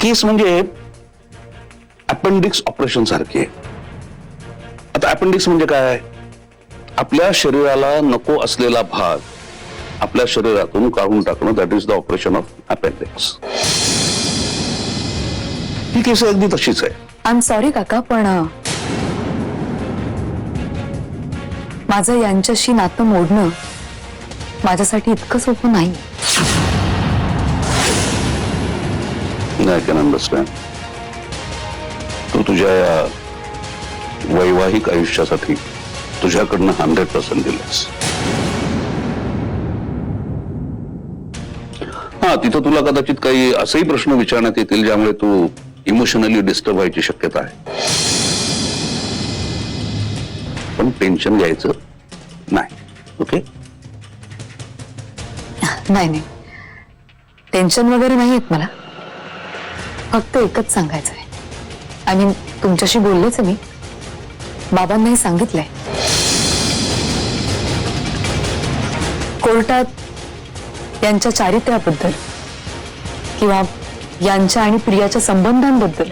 केस म्हणजे appendix operation सारखी आहे. आता अपेंडिक्स म्हणजे काय? आपल्या शरीराला नको असलेला भाग आपल्या शरीरातून काढून टाकणं. That is the operation of appendix. ही केस अगदी तशीच आहे. आय एम सॉरी काका, पण माझं यांच्याशी नातं मोडणं माझ्यासाठी इतकं सोपं नाही. I can understand. तू तुझ्या या वैवाहिक आयुष्यासाठी तुझ्याकडनं 100% दिलंस. हा, तिथं तुला कदाचित काही असेही प्रश्न विचारण्यात येतील ज्यामुळे तू इमोशनली डिस्टर्ब व्हायची शक्यता आहे. पण टेन्शन घ्यायचं नाही. ओके? नाही नाही, टेन्शन वगैरे नाही येत मला. फक्त एकच सांगायचं आहे. आय मीन, तुमच्याशी बोललेच आहे मी. बाबांनाही सांगितलंय. कोर्टात यांच्या चारित्र्याबद्दल किंवा यांच्या आणि प्रियाच्या संबंधांबद्दल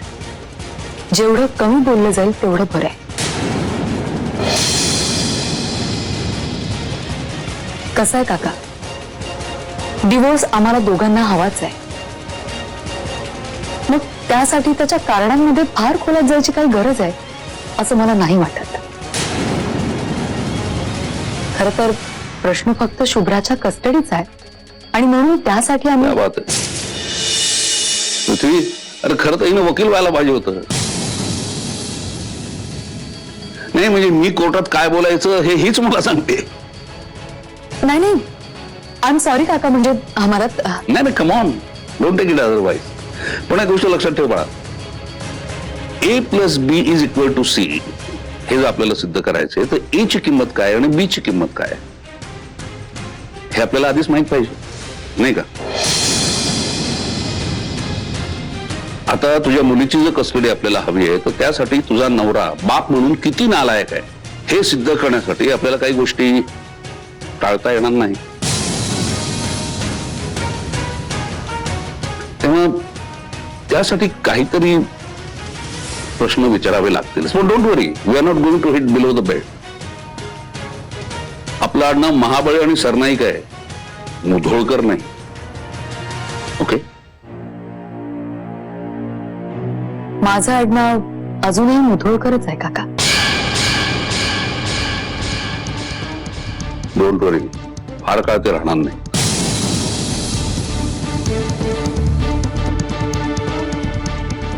जेवढं कमी बोललं जाईल तेवढं बरं आहे. कसं आहे काका, डिवोर्स आम्हाला दोघांना हवाच आहे. मग त्यासाठी त्याच्या कारणांमध्ये फार खोलात जायची काही गरज आहे असं मला नाही वाटत. खरं तर प्रश्न फक्त शुभ्राच्या कस्टडीचा आहे आणि म्हणून त्यासाठी आम्ही. क्या बात आहे पृथ्वी. अरे खरं तर हिनं वकील व्हायला पाहिजे होतं. नाही म्हणजे मी कोर्टात काय बोलायचं हे हीच मला सांगते. नाही नाही, आय एम सॉरी काका. म्हणजे आम्हाला नाही नाही, come on, don't take it otherwise. पण एक गोष्ट लक्षात ठेव बाळा, A+B=C हे जर आपल्याला सिद्ध करायचंय तर A ची किंमत काय आणि B ची किंमत काय हे आपल्याला आधीच माहित पाहिजे, नाही का? आता तुझ्या मुलीची जर कस्टडी आपल्याला हवी आहे तर त्यासाठी तुझा नवरा बाप म्हणून किती नालायक आहे हे सिद्ध करण्यासाठी आपल्याला काही गोष्टी टाळता येणार नाही. तेव्हा त्यासाठी काहीतरी प्रश्न विचारावे लागतील. पण don't worry, we are not going to hit below the belt. आपलं आडनाव महाबळे आणि सरनाईक आहे, मुधोळकर नाही. ओके? माझं आडनाव अजूनही मुधोळकरच आहे काका. डोंट वरी, फार काळ ते राहणार नाही.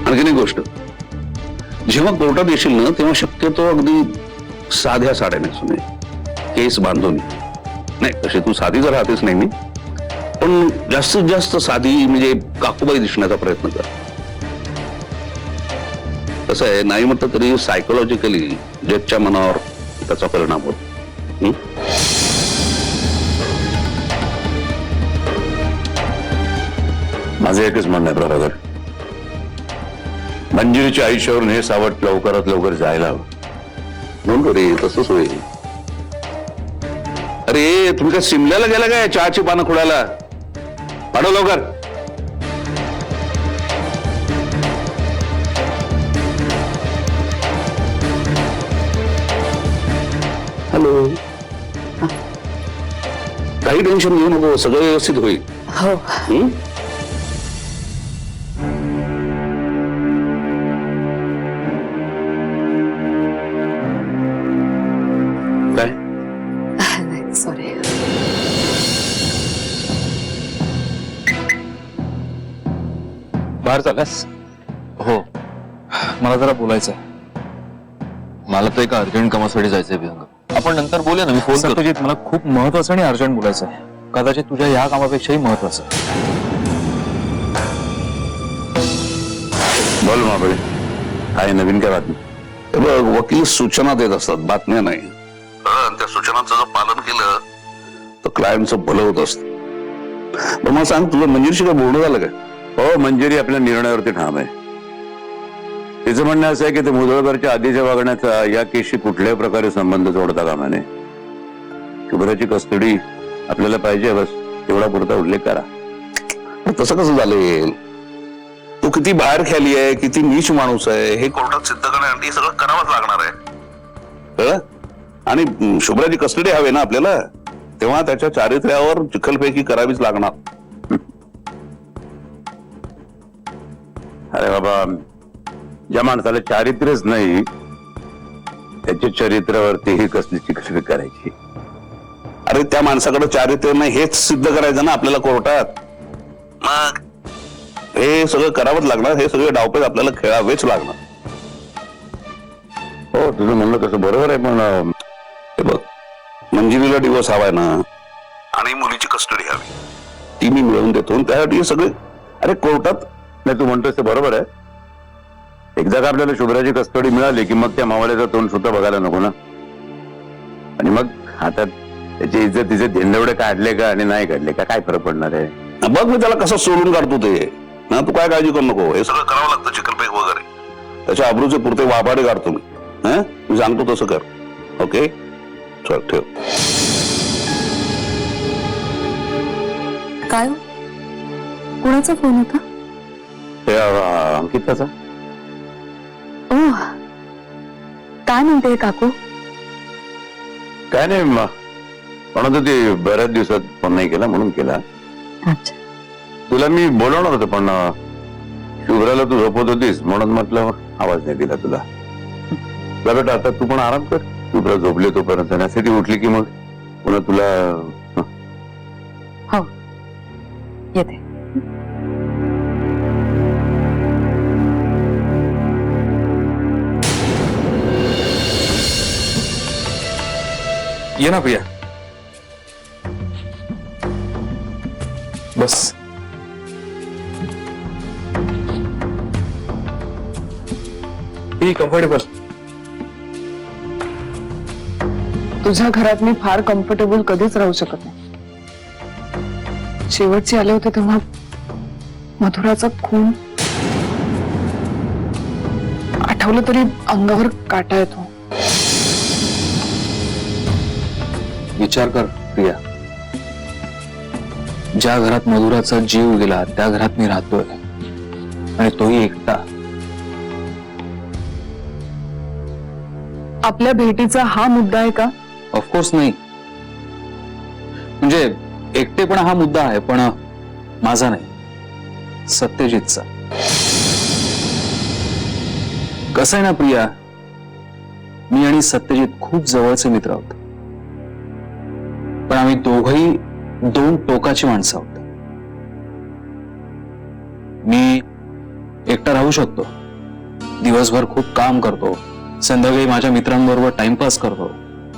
आणखीन एक गोष्ट, जेव्हा कोर्टात येशील ना तेव्हा शक्यतो अगदी साध्या साड्या नेसून ये, केस बांधून. नाही तशी तू साधी जर राहतेच नाही मी, पण जास्तीत जास्त साधी म्हणजे काकूबाई दिसण्याचा प्रयत्न कर. कसं आहे, नाही म्हटलं तरी सायकोलॉजिकली जजच्या मनावर त्याचा परिणाम होतो. माझं एकच म्हणणं आहे प्रभाकर, मंजिरीच्या आयुष्यावरून हे सावट लवकरात लवकर जायला हवं. म्हणून रे तसंच होईल. अरे तुम्ही काय सिमल्याला गेला काय चहाची पानं खुडायला? पाठव लवकर. हॅलो. काही टेन्शन घेऊ नको, सगळं व्यवस्थित होईल. हो. काय? सॉरी. बाहेर चाललास? हो, मला जरा बोलायचं आहे. मला तर एका अर्जंट कामासाठी जायचंय विहंग. आपण नंतर बोलूया ना, मी फोन करतो. सत्यजित, मला खूप महत्वाचं आणि अर्जंट बोलायचं आहे. कदाचित तुझ्या या कामापेक्षाही महत्वाचं. बोल महाबळे, काय नवीन काय बातमी? बघ, वकील सूचना देत असतात, बातम्या नाही. त्या सूचनांचं जर पालन केलं तर क्लायंटचं भलं होत असतं. पण मला सांग, तुझं मंजिरीशी काय बोलणं झालं काय? हो, मंजिरी आपल्या निर्णयावरती ठाम आहे. तिचं म्हणणं असं आहे की ते मुधोळकरच्या आधीच्या वागण्याचा या केसशी कुठल्याही प्रकारे संबंध जोडता कामा नये. शुभ्राची कस्टडी आपल्याला पाहिजे, बस एवढा पुरता उल्लेख करा. तसं कसं झालं? तू किती बाहेर खेळली आहे, किती नीच माणूस आहे हे कोर्टात सिद्ध करण्यासाठी सगळं करावंच लागणार आहे. कळलं? आणि शुभ्राची कस्टडी हवी ना आपल्याला, तेव्हा त्याच्या चारित्र्यावर चिखलफेकी करावीच लागणार. अरे बाबा, ज्या माणसाला चारित्र्यच नाही त्याच्या चरित्रावरतीही कसली चिकटफेक करायची? अरे त्या माणसाकडे चारित्र्य नाही हेच सिद्ध करायचं ना आपल्याला कोर्टात. मग हे सगळं करावंच लागणार, हे सगळे डावपेच आपल्याला खेळावेच लागणार. हो, तुझं म्हणणं तसं बरोबर आहे, पण हे बघ, मंजिरीला डिवोर्स हवाय ना, आणि मुलीची कस्टडी हवी, ती मी मिळवून देतो. आणि त्यासाठी हे सगळे अरे कोर्टात. नाही, तू म्हणतोस ते बरोबर आहे. एकदा का आपल्याला शुभ्राची कस्टडी मिळाली की मग त्या मावळ्याचं तोंड सुद्धा बघायला नको ना. आणि मग आता त्याची इज्जत तिचे धेंडवडे काढले का आणि नाही काढले का काय फरक पडणार आहे? बघ मी त्याला कसं सोडून काढतो ते ना. तू काय काळजी करू नको, हे सगळं करावं लागतं चिकलपेक वगैरे. त्याच्या अब्रूचे पुरते वापाडे काढतो मी. मी सांगतो तसं कर. ओके, चल ठेव. काय हो? कुणाचा फोन होता? ते अंकिताचा. ओ, काय म्हणते काकू? काय नाही, म्हणत होती बऱ्याच दिवसात फोन नाही केला म्हणून केला. अच्छा. तुला मी बोलवणार होतो पण शुभ्राला तू झोपत होतीस म्हणून म्हटलं आवाज नाही दिला तुला. बेटा आता तू पण आराम कर, शुभ्रा झोपली तोपर्यंत. त्यासाठी उठली की मग पुन्हा तुला. हो, येते. ये ना प्रिया, बस. ही कम्फर्टेबल. तुझ्या घरात मी फार कम्फर्टेबल कधीच राहू शकत नाही. शेवटचे आले होते तेव्हा मधुराचा खून आठवलं तरी अंगावर काटा येतो. विचार कर प्रिया, ज्या घरात मधुराचा जीव गेला त्या घरात मी राहतोय, आणि तोही एकटा. आपल्या भेटीचा हा मुद्दा आहे का? ऑफकोर्स नाही. म्हणजे एकटेपणा हा मुद्दा आहे, पण माझा नाही, सत्यजितचा. कसं आहे ना प्रिया, मी आणि सत्यजित खूप जवळचे मित्र आहोत, पण आम्ही दोघही दोन टोकाची माणसं आहोत. मी एकटा राहू शकतो, दिवसभर खूप काम करतो, संध्याकाळी माझ्या मित्रांबरोबर टाइमपास करतो,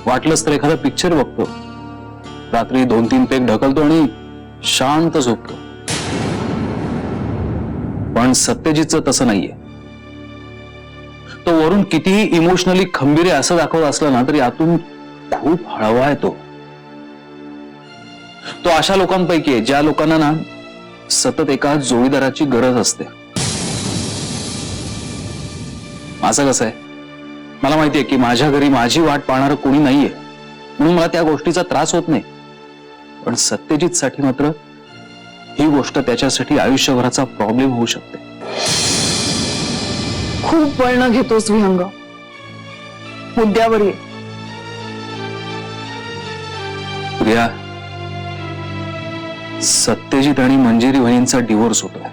वाटलंच तर एखादा पिक्चर बघतो, रात्री 2-3 पेग ढकलतो आणि शांत झोपतो. पण सत्यजितचं तसं नाहीये. तो वरून कितीही इमोशनली खंबीर आहे असं दाखवत असलं ना तरी आतून खूप हळवा आहे. तो अशा लोकांपैकी आहे ज्या लोकांना ना सतत एका जोडीदाराची गरज असते. माझं कसं आहे, मला माहितीये की माझ्या घरी माझी वाट पाहणारं कोणी नाहीये, म्हणून मला त्या गोष्टीचा त्रास होत नाही. पण सत्यजित साठी मात्र ही गोष्ट त्याच्यासाठी आयुष्यभराचा प्रॉब्लेम होऊ शकते. खूप वळण घेतोस विहंग, मुद्द्यावर ये. प्रिया, सत्यजित आणि मंजिरी वहिनींचा डिवोर्स होतोय,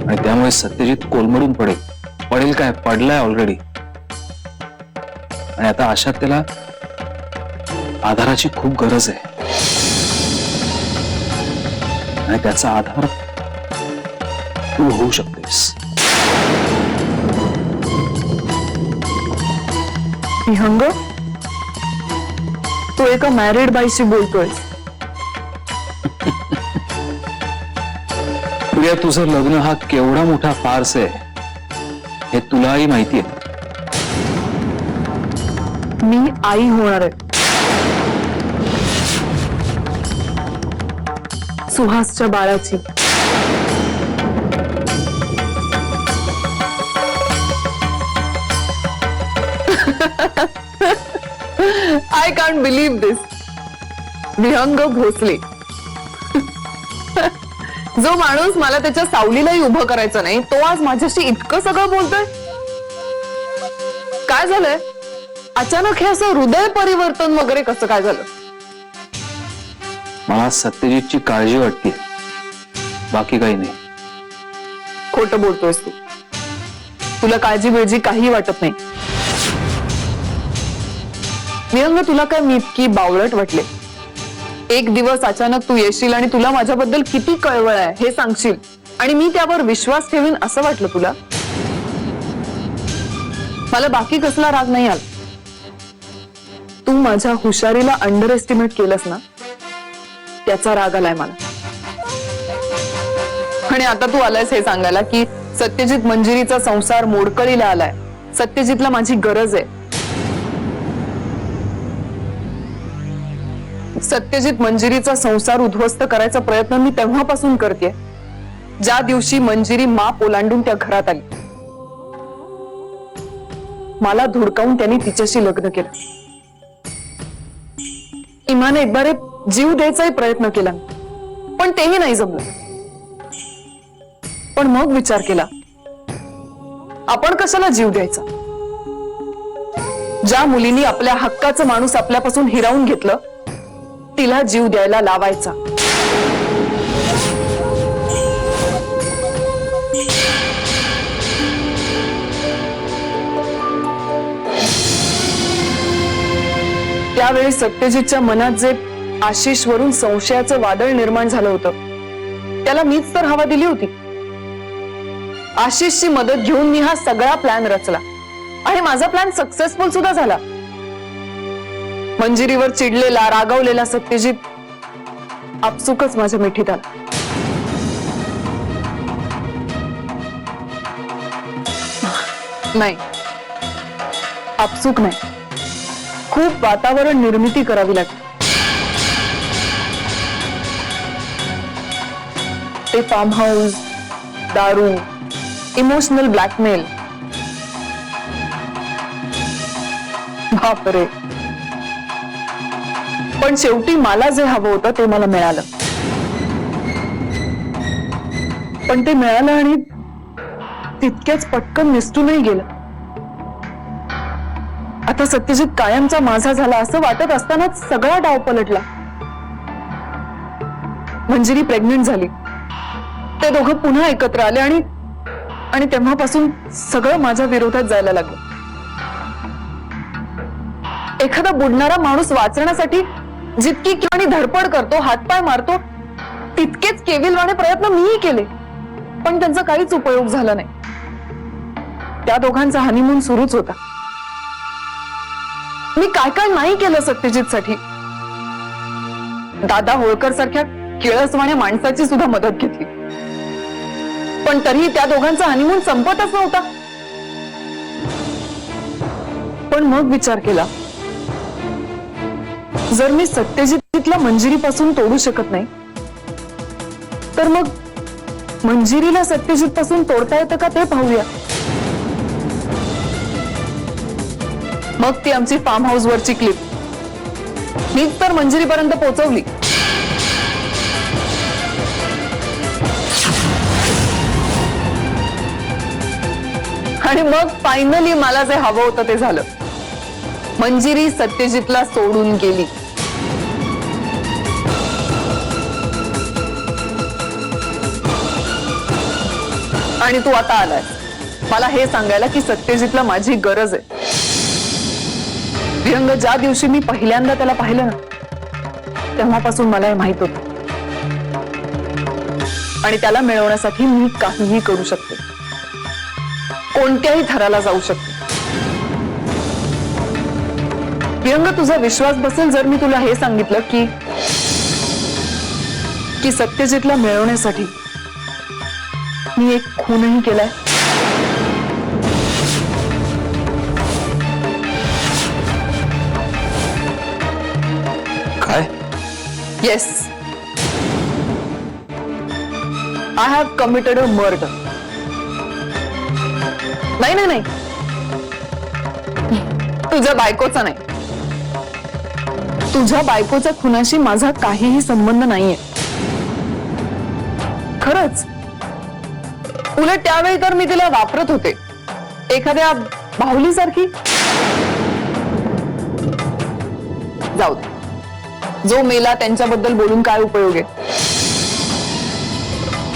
आणि त्यामुळे सत्यजित कोलमडून पडेल काय, पडलाय ऑलरेडी. आणि आता अशात त्याला आधाराची खूप गरज आहे, आणि त्याचा आधार तू होऊ शकतेस. विहंग, तू एका मॅरिड बाईशी बोलतोय. प्रिया, तुझं लग्न हा केवढा मोठा फार्स आहे हे तुलाही माहितीये. मी आई होणार आहे सुहासच्या बाळाची. आय कांट बिलीव्ह दिस. विहंग भोसले, जो माणूस मला त्याच्या सावलीलाही उभं करायचं नाही तो आज माझ्याशी इतकं सगळं बोलतोय. काय झालंय अचानक हे असं हृदय परिवर्तन वगैरे कसं काय झालं? मला सत्यजितची काळजी वाटते, बाकी काही नाही. खोटं बोलतोयस तू. तुला काळजी बिळजी काही वाटत नाही. विहंग, तुला काय मी इतकी बावळट वाटले? एक दिवस अचानक तू येशील आणि तुला माझ्याबद्दल किती कळवळ आहे हे सांगशील आणि मी त्यावर विश्वास ठेवीन असं वाटलं तुला? मला बाकी कसला राग नाही आला. तू माझ्या हुशारीला अंडर एस्टिमेट केलंस ना, त्याचा राग आलाय मला. आणि आता तू आलायस हे सांगायला की सत्यजित मंजिरीचा संसार मोडकळीला आलाय. सत्यजितला माझी गरज आहे. सत्यजित मंजिरीचा संसार उद्ध्वस्त करायचा प्रयत्न मी तेव्हापासून करते ज्या दिवशी मंजिरी माप ओलांडून त्या घरात आली. मला धुडकावून त्यांनी तिच्याशी लग्न केलं. इमाने एक बारे जीव द्यायचाही प्रयत्न केला पण तेही नाही जमलं. पण मग विचार केला, आपण कशाला जीव द्यायचा? ज्या मुलीने आपल्या हक्काचं माणूस आपल्यापासून हिरावून घेतलं तिला जीव द्यायला लावायचा. त्यावेळी सत्यजितच्या मनात जे आशिषवरून संशयाचं वादळ निर्माण झालं होतं त्याला मीच तर हवा दिली होती. आशिषची मदत घेऊन मी हा सगळा प्लॅन रचला आणि माझा प्लॅन सक्सेसफुल सुद्धा झाला. मंजिरीवर चिडलेला रागावलेला सत्यजित आपसुकच माझ्या मिठीत आला. नाही, आपसुक नाही, खूप वातावरण निर्मिती करावी लागते. ते फार्म हाऊस, दारू, इमोशनल ब्लॅकमेल, बापरे. पण शेवटी मला जे हवं होतं ते मला मिळालं. पण ते मिळालं आणि तितक्याच पटकन निसटूनही गेलं. आता सत्यजित कायमचा माझा झाला असं वाटत असतानाच सगळा डाव पलटला. मंजिरी प्रेग्नेंट झाली. ते दोघं पुन्हा एकत्र आले आणि तेव्हापासून सगळं माझ्या विरोधात जायला लागलं. एखादा बुडणारा माणूस वाचण्यासाठी जितकी किंवा धडपड करतो, हातपाय मारतो, तितकेच केविलवाणे प्रयत्न मीही केले पण त्यांचा काहीच उपयोग झाला नाही. त्या दोघांचा हनीमून सुरूच होता. मी काय काय नाही केलं सत्यजितसाठी. दादा होळकर सारख्या किळसवाण्या माणसाची सुद्धा मदत घेतली पण तरीही त्या दोघांचा हनीमून संपतच नव्हता. पण मग विचार केला, जर मी सत्यजितला मंजिरीपासून तोडू शकत नाही तर मग मंजिरीला सत्यजित पासून तोडता येतं का ते पाहूया. मग ती आमची फार्म हाऊस वरची क्लिप मीच तर मंजिरीपर्यंत पोहोचवली. आणि मग फायनली मला जे हवं होतं ते झालं. मंजिरी सत्यजितला सोडून गेली. आणि तू आता आलाय मला हे सांगायला की सत्यजितला माझी गरज आहे. विहंग, ज्या दिवशी मी पहिल्यांदा त्याला पाहिलं ना तेव्हापासून मला हे माहित होतं आणि त्याला मिळवण्यासाठी मी काहीही करू शकते, कोणत्याही थराला जाऊ शकते. विहंग, तुझा विश्वास बसेल जर मी तुला हे सांगितलं की सत्यजितला मिळवण्यासाठी मी एक खूनही केलाय. काय? Yes, I have committed a murder. नाही नाही नाही, तुझ्या बायकोचा नाही. तुझ्या बायकोच्या खुनाशी माझा काहीही संबंध नाहीये. खरं खरंच. उलट त्यावेळी तर मी तिला वापरत होते एखाद्या बाहुलीसारखी. जाऊ दे, जो मेला त्यांच्याबद्दल बोलून काय उपयोग आहे.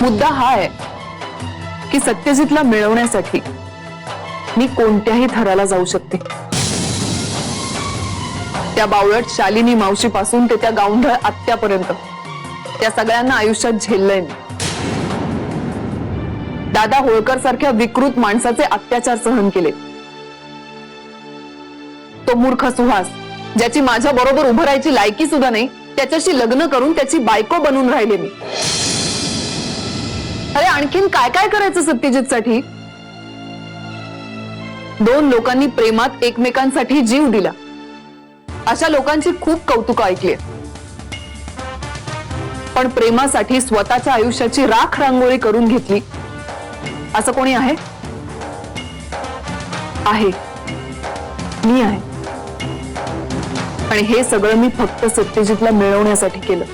मुद्दा हा आहे की सत्यजितला मिळवण्यासाठी मी कोणत्याही थराला जाऊ शकते. त्या बावळट शालिनी मावशीपासून ते त्या गावंढळ आत्यापर्यंत त्या सगळ्यांना आयुष्यात झेललंय मी. दादा होळकर सारख्या विकृत माणसाचे अत्याचार सहन केले. तो मूर्ख सुहास ज्याची माझ्या बरोबर उभं राहायची लायकी सुद्धा नाही, त्याच्याशी लग्न करून त्याची बायको बनून राहिले मी. अरे आणखीन काय काय करायचं सत्यजितसाठी. 2 लोकांनी प्रेमात एकमेकांसाठी जीव दिला, अशा लोकांची खूप कौतुक ऐकली. पण प्रेमासाठी स्वतःच्या आयुष्याची राख रांगोळी करून घेतली असं कोणी आहे? आहे, मी आहे. आणि हे सगळं मी फक्त सत्यजितला मिळवण्यासाठी केलं.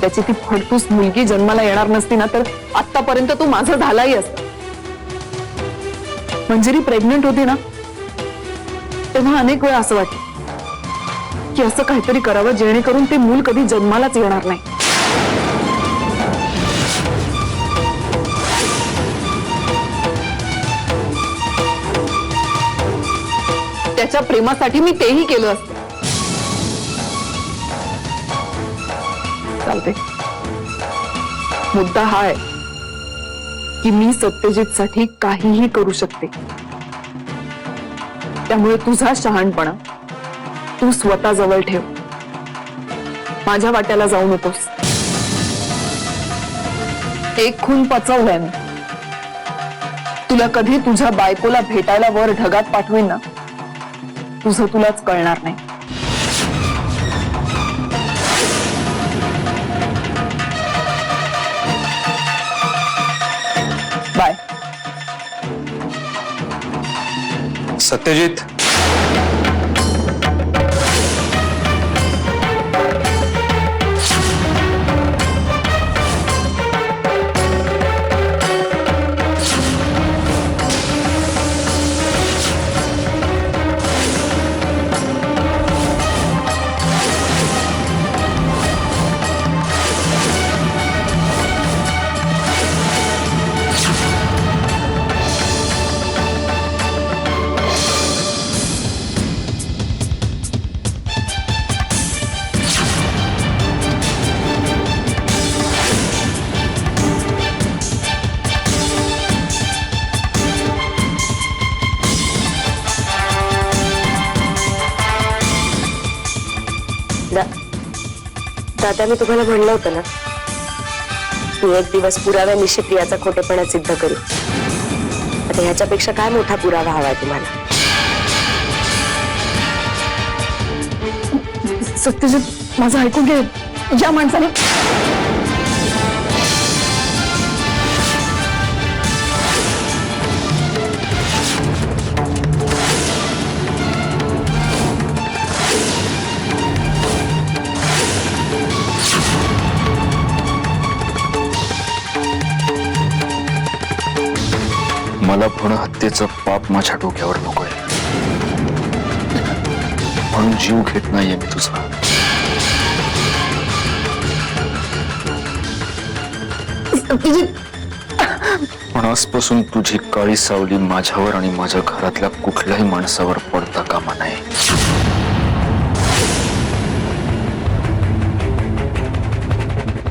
त्याची ती फडतूस मुलगी जन्माला येणार नसती ना तर आतापर्यंत तो माझा झालाही असता. मंजिरी प्रेग्नंट होती ना तेव्हा अनेक वेळा असं वाटलं की असं काहीतरी करावं जेणेकरून ते मूल कधी जन्मालाच येणार नाही. त्याच्या प्रेमासाठी मी तेही केलं असतं. चालते. मुद्दा हा आहे की मी सत्यजितसाठी काहीही करू शकते. त्यामुळे तुझा शहाणपणा तू स्वतः जवळ ठेव. माझ्या वाट्याला जाऊ नकोस. एक खून पचवलाय मी. तुला कधी तुझ्या बायकोला भेटायला वर ढगात पाठवीन ना, तुझं तुलाच कळणार नाही. बाय. सत्यजित, दादा मी तुम्हाला म्हणलं होतं ना, मी एक दिवस पुराव्यानिशी प्रियाचा खोटेपणा सिद्ध करू. आता ह्याच्यापेक्षा काय मोठा पुरावा हवाय तुम्हाला? सत्यजित माझं ऐकून घे. या माणसाने मला भ्रूण हत्येचं पाप माझ्या डोक्यावर नकोय, म्हणून जीव घेत नाहीये मी तुझा. पण आजपासून तुझी काळी सावली माझ्यावर आणि माझ्या घरातल्या कुठल्याही माणसावर पडता कामा नये.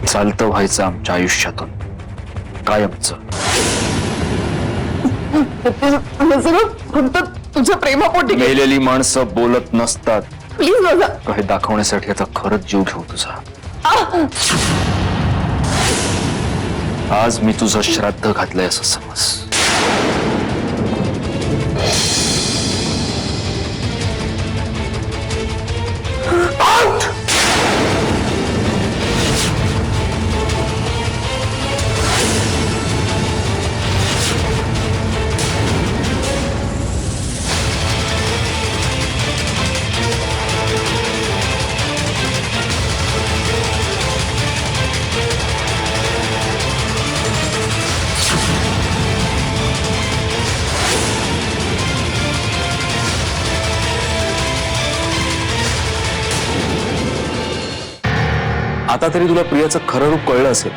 चालतं व्हायचं आमच्या आयुष्यातून कायमचं. फक्त तुझ्या प्रेमापोटी मेलेली माणसं बोलत नसतात. प्लीज माझा काही दाखवण्यासाठी आता खरंच जीव घेऊ तुझा. आज मी तुझं श्राद्ध घातलंय असं समज. आता तरी तुला प्रियाचं खरं रूप कळलं असेल.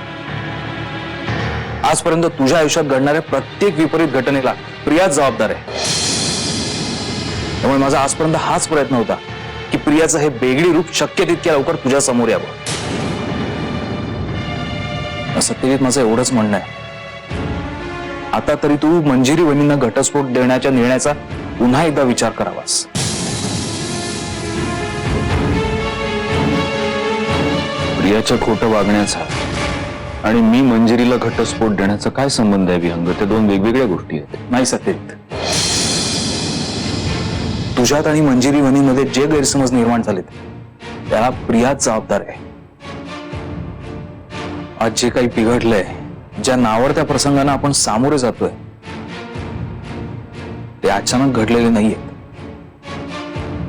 आजपर्यंत तुझ्या आयुष्यात घडणाऱ्या प्रत्येक विपरीत घटनेला प्रियाच जबाबदार आहे. त्यामुळे माझा आजपर्यंत हाच प्रयत्न होता की प्रियाचं हे बेगडी रूप शक्य तितक्या लवकर तुझ्या समोर यावं. सत्यजित, माझं एवढंच म्हणणं आहे, आता तरी तू मंजिरी वहिनींना घटस्फोट देण्याच्या निर्णयाचा पुन्हा एकदा विचार करावास. प्रियाच्या खोटं वागण्याचा आणि मी मंजिरीला घटस्फोट देण्याचा काय संबंध आहे विहंग? ते दोन वेगवेगळ्या गोष्टी आहेत. नाही सत्यजित, तुझ्यात आणि मंजिरी वहिनीमध्ये जे गैरसमज निर्माण झालेत त्याला प्रियाच जबाबदार आहे. आज जे काही बिघडलंय, ज्या नावडत्या प्रसंगांना आपण सामोरे जातोय, ते अचानक घडलेले नाहीये,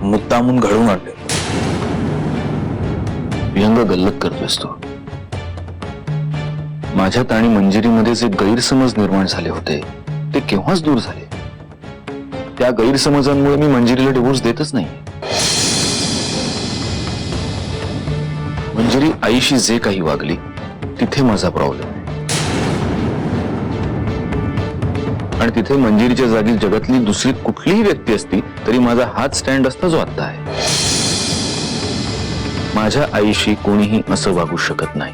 मुद्दामून घडवून आणले. विहंग, गल्लत करतोयस तू. माझ्यात आणि मंजिरीमध्ये जे गैरसमज निर्माण झाले होते ते केव्हाच दूर झाले. त्या गैरसमजांमुळे मी मंजिरीला डिवोर्स देतच नाही. मंजिरी आईशी जे काही वागली तिथे माझा प्रॉब्लेम आहे, आणि तिथे मंजिरीच्या जागी जगातली दुसरी कुठलीही व्यक्ती असती तरी माझा हाच स्टँड असता जो आता आहे. माझ्या आईशी कोणीही असं वागू शकत नाही.